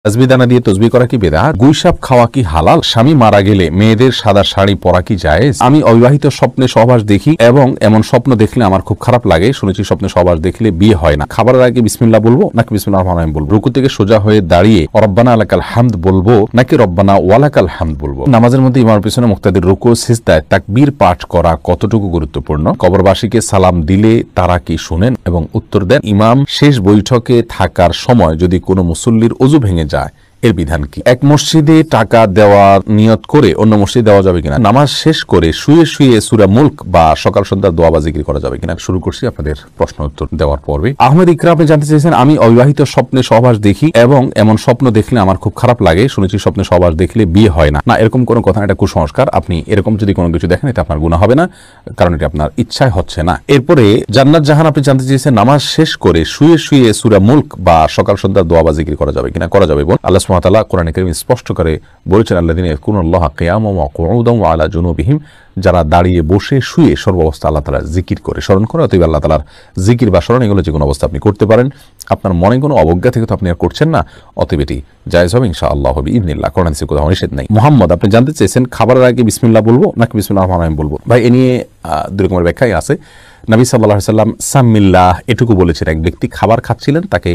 তাসবিহ দানা দিয়ে তসবিহ করা কি বিদআত? গুইসাপ খাওয়া কি হালাল? স্বামী মারা গেলে মেয়েদের সাদা শাড়ি পরা কি জায়েজ? আমি অবিবাহিত স্বপ্নে সহবাস দেখি এবং এমন স্বপ্ন দেখলে আমার খুব খারাপ লাগে। শুনেছি স্বপ্নে সহবাস দেখলে বিয়ে হয় না। খাবারের আগে বিসমিল্লাহ বলবো নাকি বিসমিল্লাহির রহমানির রহিম বলবো? রুকু থেকে সোজা হয়ে দাঁড়িয়ে রব্বানা লাকাল হামদ বলবো নাকি রব্বানা ওয়ালাকাল হামদ বলবো? নামাজের মধ্যে ইমামের পিছনে মুক্তাদির রুকু সিজদায় তাকবীর পাঠ করা কতটুকু গুরুত্বপূর্ণ? কবরবাসীকে সালাম দিলে তারা কি শুনেন এবং উত্তর দেন? ইমাম শেষ বৈঠকে থাকার সময় যদি কোনো মুসল্লির ওযু ভেঙে যায় এর বিধান কি? এক মসজিদে টাকা দেওয়ার নিয়ত করে অন্য মসজিদে দেওয়া যাবে কিনা? নামাজ শেষ করে শুয়ে শুয়ে সূরা মুলক বা সকাল সন্ধ্যা দোয়া বা জিকির করা যাবে কিনা? শুরু করছি আপনাদের প্রশ্ন উত্তর দেওয়ার পর্বে। আহমেদ ইকরা আপনি জানতে চাইছেন, আমি অবিবাহিত স্বপ্নে সহবাস দেখি এবং এমন স্বপ্ন দেখলে আমার খুব খারাপ লাগে। শুনেছি স্বপ্নে সহবাস দেখলে বিয়ে হয় না। না, এরকম কোনো কথা না, এটা কুসংস্কার। আপনি এরকম যদি কোনো কিছু দেখেন এটা আপনার গুনাহ হবে না, কারণ এটা আপনার ইচ্ছায় হচ্ছে না। এরপরে জান্নাত জাহান আপনি জানতে চেয়েছেন, নামাজ শেষ করে শুয়ে শুয়ে সূরা মুলক বা সকাল সন্ধ্যা দোয়া বা জিকির করা যাবে কিনা? করা যাবে। আল্লাহ সুবহানাহু ওয়া তাআলা কোরআনে কারীমে স্পষ্ট করে বলেছেন, আল্লাযীনা ইয়াযকুরুনাল্লাহা কিয়ামান ওয়া কুউদান ওয়া আলা জুনুবিহিম, যারা দাঁড়িয়ে বসে শুয়ে সর্বাবস্থা আল্লাহ তাআলার জিকির করে স্মরণ করে। অতএব আল্লাহ তাআলার জিকির বা স্মরণ এগুলো যে কোনো অবস্থা আপনি করতে পারেন। আপনার মনে কোনো অবজ্ঞা থেকে তো আপনি আর করছেন না, অতএব এটি জায়েজ হবে ইনশাআল্লাহ বিইذنিল্লাহ। কোরআন হাদিসে কোথাও নিষেধ নাই। মুহাম্মদ আপনি জানতে চেয়েছেন, খাবারের আগে বিসমিল্লাহ বলবো নাকি বিসমিল্লাহির রহমানির রহিম বলবো? ভাই, এ নিয়ে দুই রকমের ব্যাখ্যাই আছে। নবী সাল্লাল্লাহু আলাইহি ওয়াসাল্লাম সাম্মিল্লাহ এটুকু বলেছেন। এক ব্যক্তি খাবার খাচ্ছিলেন, তাকে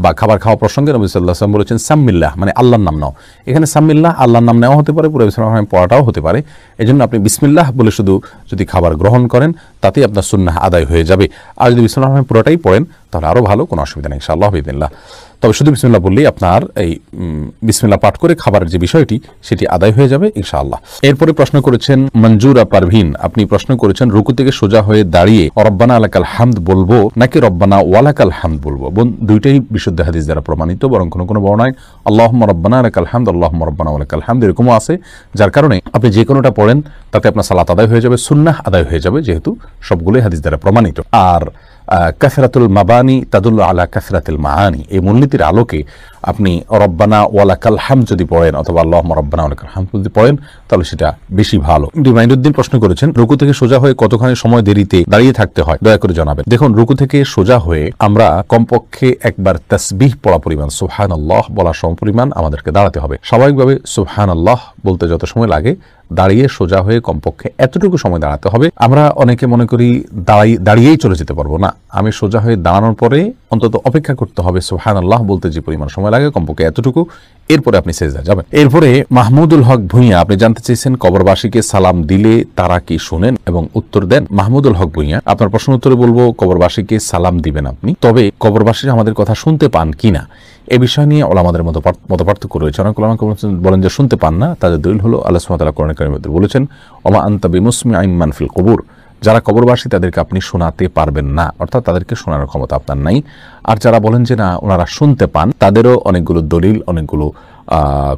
বা খাবার খাওয়া প্রসঙ্গে নবী সাল্লাল্লাহু আলাইহি ওয়াসাল্লাম বলেছেন সাম্মিল্লাহ, মানে আল্লাহর নাম নাও। এখানে সাম্মিল্লাহ আল্লাহর নাম নেওয়া হতে পারে, পুরো বিসমিল্লাহির রহমানির রহিম পড়াটাও হতে পারে। এজন্য আপনি বিসমিল্লাহ বলে শুধু যদি খাবার গ্রহণ করেন তাতেই আপনার সুন্নাহ আদায় হয়ে যাবে। আর যদি বিসমিল্লাহির রহমানির রহিম পুরোটাই পড়েন তাহলে আরো ভালো, কোনো অসুবিধা নেই ইনশাআল্লাহ বিইذনিল্লাহ। তবে শুধু বিসমিল্লাহ বললেই আপনার এই বিসমিল্লাহ পাঠ করে খাবারের যে বিষয়টি সেটি আদায় হয়ে যাবে ইনশাআল্লাহ। এরপরে প্রশ্ন করেছেন মঞ্জুরা পারভিন, আপনি প্রশ্ন করেছেন রুকু থেকে সোজা হয়ে দাঁড়িয়ে রব্বানা লাকাল হামদ বলবো নাকি রব্বানা ওয়ালাকাল হামদ বলবো? দুইটাই বিশুদ্ধ হাদিস দ্বারা প্রমাণিত, বরং কোনো কোনো বর্ণায় আল্লাহুম্মা রব্বানা লাকাল হামদ, আল্লাহুম্মা রব্বানা ওয়ালাকাল হামদ এরকমও আছে, যার কারণে আপনি যে কোনোটা পড়েন তাতে আপনার সালাত আদায় হয়ে যাবে, সুন্নাহ আদায় হয়ে যাবে, যেহেতু সবগুলোই হাদিস দ্বারা প্রমাণিত। আর কাসরাতুল মাবানি তাদুল্লু আলা কাসরাতিল মাআনি, এই মূলনীতির আলোকে আপনি রব্বানা ওয়ালাকাল হামদ যদি পড়েন অথবা আল্লাহুম্মা রব্বানা ওয়ালাকাল হামদ যদি পড়েন তাহলে সেটা বেশি ভালো। রিমাইন্ডুদ্দিন প্রশ্ন করেছেন, রুকু থেকে সোজা হয়ে কতখানি সময় দেরিতে দাঁড়িয়ে থাকতে হয়, দয়া করে জানাবেন। দেখুন, রুকু থেকে সোজা হয়ে আমরা কমপক্ষে একবার তাসবিহ পড়া পরিমাণ সুবহানাল্লাহ বলার সমপরিমাণ আমাদেরকে দাঁড়াতে হবে। স্বাভাবিকভাবে সুবহানাল্লাহ বলতে যত সময় লাগে দাঁড়িয়ে সোজা হয়ে কমপক্ষে এতটুকু সময় দাঁড়াতে হবে। আমরা অনেকে মনে করি দাঁড়িয়েই চলে যেতে পারবো না, আমি সোজা হয়ে দাঁড়ানোর পরে অন্তত অপেক্ষা করতে হবে সুবহানাল্লাহ বলতে যে পরিমাণ সময় লাগে কমপক্ষে এতটুকু, এরপরে আপনি সেজদা যাবেন। এরপরে মাহমুদুল হক ভুঁইয়া আপনি জানতে চেয়েছেন, কবরবাসীকে সালাম দিলে তারা কি শুনেন এবং উত্তর দেন? মাহমুদুল হক ভুঁইয়া, আপনার প্রশ্ন উত্তরে বলবো কবরবাসীকে সালাম দিবেন আপনি, তবে কবরবাসীরা আমাদের কথা শুনতে পান কিনা এ বিষয় নিয়ে ওলামাদের মত পার্থক্য রয়েছে। অনেক ওলামা বলেন যে শুনতে পান না, তাদের দলিল হলো আল্লাহ সুবহানাহু ওয়া তাআলা কোরআনে কারীমে বলেছেন ওমা আনতা বিমুসমিআইন মান ফিল কুবুর, যারা কবরবাসী তাদেরকে আপনি শোনাতে পারবেন না, অর্থাৎ তাদেরকে শোনানোর ক্ষমতা আপনার নাই। আর যারা বলেন যে না ওনারা শুনতে পান, তাদেরও অনেকগুলো দলিল, অনেকগুলো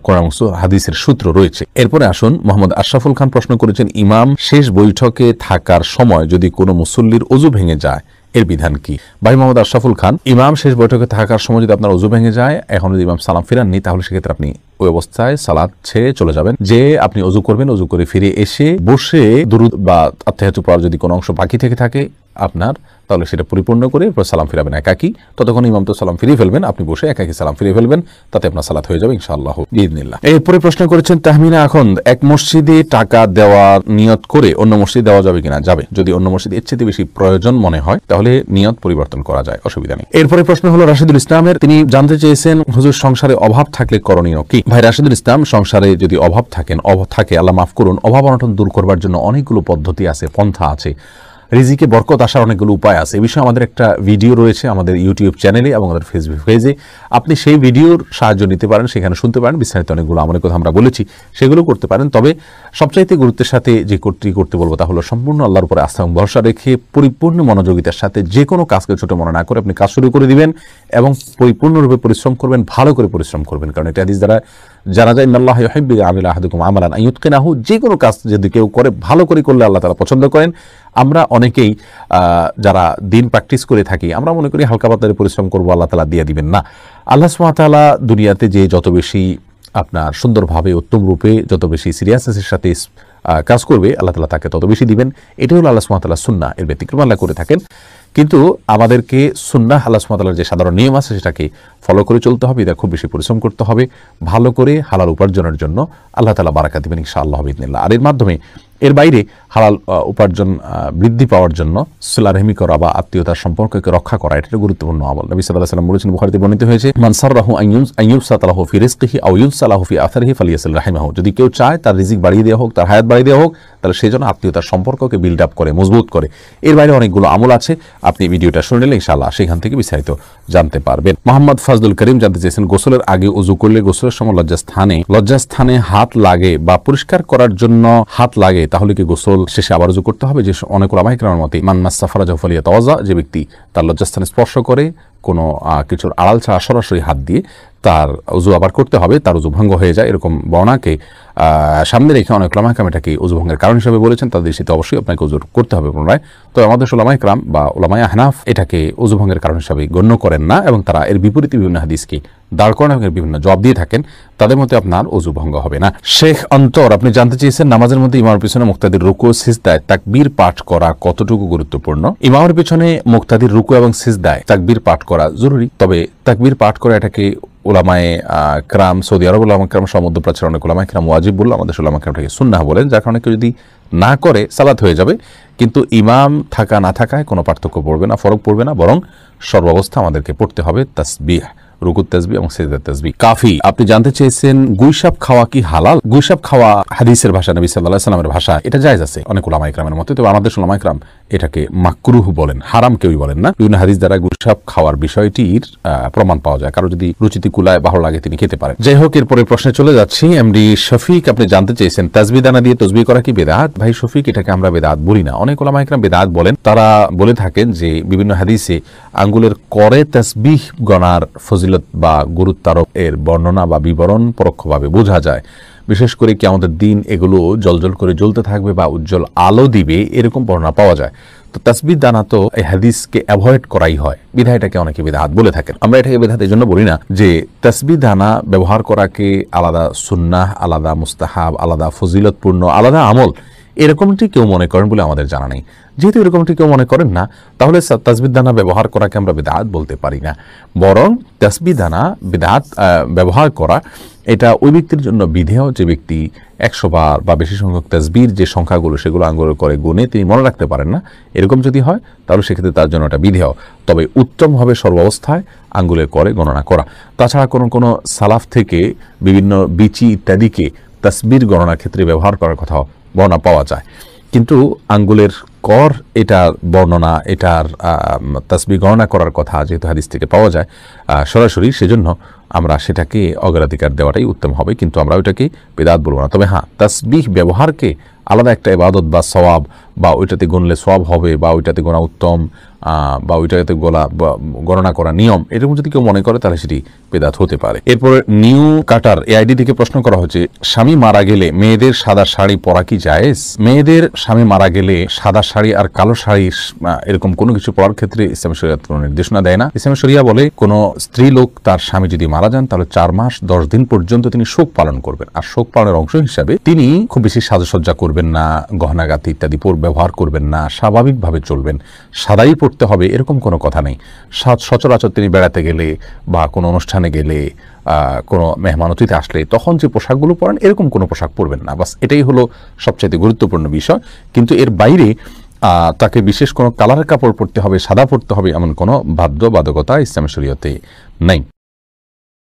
কোরআন হাদিসের সূত্র রয়েছে। এরপরে আসুন, মোহাম্মদ আশরাফুল খান প্রশ্ন করেছেন, ইমাম শেষ বৈঠকে থাকার সময় যদি কোনো মুসল্লির ওযু ভেঙে যায় এর বিধান কি? ভাই মোহাম্মদ আশরাফুল খান, ইমাম শেষ বৈঠকে থাকার সময় যদি আপনার ওযু ভেঙে যায়, এখন যদি ইমাম সালাম ফিরাননি, তাহলে সেক্ষেত্রে আপনি ওই অবস্থায় সালাত ছেড়ে চলে যাবেন। যে আপনি ওযু করবেন, ওযু করে ফিরে এসে বসে দুরূদ বা আত্তাহিয়াতু পড়ার যদি কোনো অংশ বাকি থেকে থাকে আপনার, তাহলে সেটা পরিপূর্ণ করে এরপর সালাম ফিরাবেন একাকি। ততক্ষণ ইমাম তো সালাম ফিরিয়ে ফেলবেন, আপনি বসে একাকি সালাম ফিরিয়ে ফেলবেন, তাতে আপনার সালাত হয়ে যাবে ইনশাআল্লাহ বিইذনিল্লাহ। এরপরে প্রশ্ন করেছেন তাহমিনা আখন্দ, এক মসজিদে টাকা দেওয়ার নিয়ত করে অন্য মসজিদে দেওয়া যাবে কিনা? যাবে, যদি অন্য মসজিদে এর চেয়ে বেশি প্রয়োজন মনে হয় তাহলে নিয়ত পরিবর্তন করা যায়, অসুবিধা নেই। এরপরে প্রশ্ন হলো রাশিদুল ইসলামের, তিনি জানতে চেয়েছেন হুজুর সংসারে অভাব থাকলে করণীয় কি? ভাই রাশিদুল ইসলাম, সংসারে যদি অভাব থাকে আল্লাহ মাফ করুন, অভাব অনটন দূর করবার জন্য অনেকগুলো পদ্ধতি আছে, পন্থা আছে, রিজিকে বরকত আসার অনেকগুলো উপায় আছে। এই বিষয়ে আমাদের একটা ভিডিও রয়েছে আমাদের ইউটিউব চ্যানেলে এবং আমাদের ফেসবুক পেজে, আপনি সেই ভিডিওর সাহায্য নিতে পারেন, সেখানে শুনতে পারেন, বিস্তারিত অনেকগুলো আমাদের কথা আমরা বলেছি, সেগুলো করতে পারেন। তবে সবচাইতে গুরুত্বের সাথে যে করতে বলবো তা হলো সম্পূর্ণ আল্লাহর উপরে আস্থা এবং ভরসা রেখে পরিপূর্ণ মনোযোগিতার সাথে যে কোনো কাজকে ছোট মনে না করে আপনি কাজ শুরু করে দিবেন এবং পরিপূর্ণরূপে পরিশ্রম করবেন, ভালো করে পরিশ্রম করবেন, কারণ এটা হাদিস দ্বারা জানা যায় ইন্নাল্লাহা ইউহিব্বু আমিলা আহাদুকুম আমালান আইয়ুতকিনাহু, যে কোনো কাজ যদি কেউ করে ভালো করে করলে আল্লাহ তাআলা পছন্দ করেন। আমরা অনেকেই যারা দিন প্র্যাকটিস করে থাকি আমরা মনে করি হালকা পাতলা পরিশ্রম করবো, আল্লাহ তাআলা দিয়ে দিবেন না। আল্লাহ সুবহানাহু ওয়া তাআলা দুনিয়াতে যে যত বেশি আপনার সুন্দরভাবে উত্তম রূপে যত বেশি সিরিয়াসনেসের সাথে কাজ করবে আল্লাহ তাআলা তাকে তত বেশি দিবেন। এটাই হলো আল্লাহ সুবহানাহু ওয়া তাআলার সুন্নাহ, এর ব্যতিক্রম আল্লাহ করে থাকেন। কিন্তু আমাদেরকে সুন্নাহ আল্লাহ সুবহানাহু ওয়া তাআলার যে সাধারণ নিয়ম আছে সেটাকে ফলো করে চলতে হবে। এটা খুব বেশি পরিশ্রম করতে হবে, ভালো করে হালাল উপার্জনের জন্য আল্লাহ তাআলা বারাকাত দিবেন ইনশাআল্লাহ বিইذনিল্লাহ। আর এর মাধ্যমে এর বাইরে হালাল উপার্জন বৃদ্ধি পাওয়ার জন্য সিলা রহিমি করা বা আত্মীয়তার সম্পর্ককে রক্ষা করা এটা গুরুত্বপূর্ণ আমল। নবী সাল্লাল্লাহু আলাইহি ওয়াসাল্লাম বলেছেন, বুখারীতে বর্ণিত হয়েছে, মান সাররাহু আন ইউবসাতা লাহু ফি রিজকিহি আও ইউনসা লাহু ফি আথারিহি ফালিয়াসিল রাহিমাহু। যদি কেউ চায় তার রিজিক বাড়িয়ে দেওয়া হোক, তার হায়াত বাড়িয়ে দেওয়া হোক, তাহলে সেই জন্য আত্মীয়তার সম্পর্ককে বিল্ড আপ করে, মজবুত করে। এর বাইরে অনেকগুলো আমল আছে, আপনি ভিডিওটা শুনে নিলে ইনশাআল্লাহ সেখান থেকে বিস্তারিত জানতে পারবেন। মোহাম্মদ ফাজলুল করিম জানতে চেয়েছেন, গোসলের আগে ওযু করলে গোসলের সময় লজ্জাস্থানে হাত লাগে বা পরিষ্কার করার জন্য হাত লাগে, তাহলে কি গোসল শেষে আবার ওযু করতে হবে? যে অনেক উলামায়ে কেরামের মতে, মান মাসসা ফারাজাহু ফালিয়াতাওয়াজ্জা, যে ব্যক্তি তার লজ্জাস্থানে স্পর্শ করে কোনো কিছুর আড়াল ছাড়া সরাসরি হাত দিয়ে, তার ওযু আবার করতে হবে, তার ওযু ভঙ্গ হয়ে যায়। এরকম বর্ণনাকে সামনে রেখে অনেক উলামায়ে কেরাম এটাকে ওযু ভঙ্গের কারণ হিসেবে বলেছেন। তাদের দৃষ্টিতে অবশ্যই আপনাকে ওযু করতে হবে পুনরায়। তো আমাদের উলামায়ে কেরাম বা উলামায়ে আহনাফ এটাকে ওযু ভঙ্গের কারণ হিসেবে গণ্য করেন না, এবং তারা এর বিপরীতে বিভিন্ন হাদিসকে দাঁড় করানো এবং বিভিন্ন জবাব দিয়ে থাকেন। তাদের মতে আপনার ওযু ভঙ্গ হবে না। শেখ অন্তর আপনি জানতে চেয়েছেন, নামাজের মধ্যে ইমামের পিছনে মুক্তাদির রুকু ও সিজদায় তাকবীর পাঠ করা কতটুকু গুরুত্বপূর্ণ? ইমামের পিছনে মুক্তাদির রুকু এবং সিজদায় তাকবীর পাঠ করা জরুরি, তবে তাকবীর পাঠ করা এটাকে উলামায়ে কেরাম, সৌদি আরব উলামায়ে কেরাম সহ মধ্যপ্রাচ্যের অনেক উলামায়ে কেরাম ওয়াজিব বলল, আমাদের উলামায়ে কেরাম এটাকে সুন্নাহ বলেন, যার কারণে কেউ যদি না করে সালাত হয়ে যাবে। কিন্তু ইমাম থাকা না থাকায় কোনো পার্থক্য পড়বে না, ফরক পড়বে না, বরং সর্বাবস্থা আমাদেরকে পড়তে হবে তাসবিহ, রুকুত তাসবিহ এবং সিজদার তাসবিহ। কাফি আপনি জানতে চেয়েছেন, গুইসাপ খাওয়া কি হালাল? গুইসাপ খাওয়া হাদিসের ভাষা, নবী সাল্লাল্লাহু আলাইহি ওয়াসাল্লামের ভাষা, এটা জায়েজ আছে অনেক উলামায়ে কেরামের মতে। তবে আমাদের উলামায়ে কেরাম এটাকে মাকরুহ বলেন, হারাম কেউই বলেন না। বিভিন্ন হাদিস দ্বারা গুইসাপ খাওয়ার বিষয়টির প্রমাণ পাওয়া যায়। কারো যদি রুচিতে কুলায়, ভালো লাগে, তিনি খেতে পারেন। যাই হোক, এরপরে প্রশ্নে চলে যাচ্ছি। এমডি শফিক আপনি জানতে চেয়েছেন, তাসবিহ দানা দিয়ে তাসবিহ করা কি বেদাত? ভাই শফিক, এটাকে আমরা বেদাত বলি না। অনেক উলামায়ে কেরাম বেদাত বলেন। তারা বলে থাকেন যে বিভিন্ন হাদিসে আঙ্গুলের করে তাসবিহ গণার ফজিলত বা গুরুত্বারোপ এর বর্ণনা বা বিবরণ পরোক্ষভাবে বোঝা যায়। বিশেষ করে কি আমাদের দিন এগুলো জলজল করে জ্বলতে থাকবে বা উজ্জ্বল আলো দিবে, এরকম বর্ণনা পাওয়া যায়। তো তাসবিহ দানা তো এই হাদিসকে অ্যাভয়েড করাই হয়, বিধায় এটাকে অনেকে বিদআত বলে থাকেন। আমরা এটাকে বিদআত এই জন্য বলি না যে তাসবিহ দানা ব্যবহার করাকে আলাদা সুন্নাহ, আলাদা মুস্তাহাব, আলাদা ফজিলতপূর্ণ, আলাদা আমল এরকমটি কেউ মনে করেন বলে আমাদের জানা নেই। যেহেতু এরকমটি কেউ মনে করেন না, তাহলে তাসবিহ দানা ব্যবহার করাকে আমরা বিদআত বলতে পারি না, বরং তাসবিহ দানা বিদআত ব্যবহার করা এটা ওই ব্যক্তির জন্য বিধেয় যে ব্যক্তি 100 বার বা বেশি সংখ্যক তাসবির যে সংখ্যাগুলো সেগুলো আঙ্গুলে করে গুনে তিনি মনে রাখতে পারেন না। এরকম যদি হয় তাহলে সেক্ষেত্রে তার জন্য এটা বিধেয়। তবে উত্তম হবে সর্বাবস্থায় আঙ্গুলে করে গণনা করা। তাছাড়া কোনো সালাফ থেকে বিভিন্ন বিচি ইত্যাদিকে তাসবির গণনার ক্ষেত্রে ব্যবহার করার কথা বর্ণনা পাওয়া যায়, কিন্তু আঙ্গুলের কর এটার বর্ণনা, এটার তাসবিহ গণনা করার কথা যেহেতু হাদিস থেকে পাওয়া যায় সরাসরি, সেজন্য আমরা সেটাকে অগ্রাধিকার দেওয়াটাই উত্তম হবে, কিন্তু আমরা ওইটাকে বেদাত বলবো না। তবে হ্যাঁ, তাসবিহ ব্যবহারকে আলাদা একটা ইবাদত বা সওয়াব, বা ওইটাতে গুনলে সওয়াব হবে, বা ওইটাতে গোনা উত্তম, বা ওইটাতে গণনা করা নিয়ম, এরকম যদি কেউ মনে করে তাহলে সেটি বেদাত হতে পারে। এরপরে নিউ কাটার এআইডি থেকে প্রশ্ন করা হচ্ছে, স্বামী মারা গেলে মেয়েদের সাদা শাড়ি পরা কি জায়েজ? মেয়েদের স্বামী মারা গেলে সাদা শাড়ি আর কালো শাড়ি এরকম কোনো কিছু পরার ক্ষেত্রে ইসলাম শরিয়াত কোনো নির্দেশনা দেয় না। ইসলাম শরিয়া বলে, কোনো স্ত্রী লোক তার স্বামী যদি মারা যান তাহলে 4 মাস 10 দিন পর্যন্ত তিনি শোক পালন করবেন, আর শোক পালনের অংশ হিসাবে তিনি খুব বেশি সাজসজ্জা করবেন না, গহনাগাতি ইত্যাদি ব্যবহার করবেন না, স্বাভাবিকভাবে চলবেন, সাদাই পড়তে হবে এরকম কোনো কথা নেই। সচরাচর তিনি বেড়াতে গেলে বা কোনো অনুষ্ঠানে গেলে, কোনো মেহমান অতিথি আসলে তখন যে পোশাকগুলো পরেন এরকম কোনো পোশাক পরবেন না, বাস এটাই হলো সবচাইতে গুরুত্বপূর্ণ বিষয়। কিন্তু এর বাইরে তাকে বিশেষ কোনো কালারের কাপড় পরতে হবে, সাদা পরতে হবে এমন কোনো বাধ্যবাধকতা ইসলাম শরীয়তে নেই।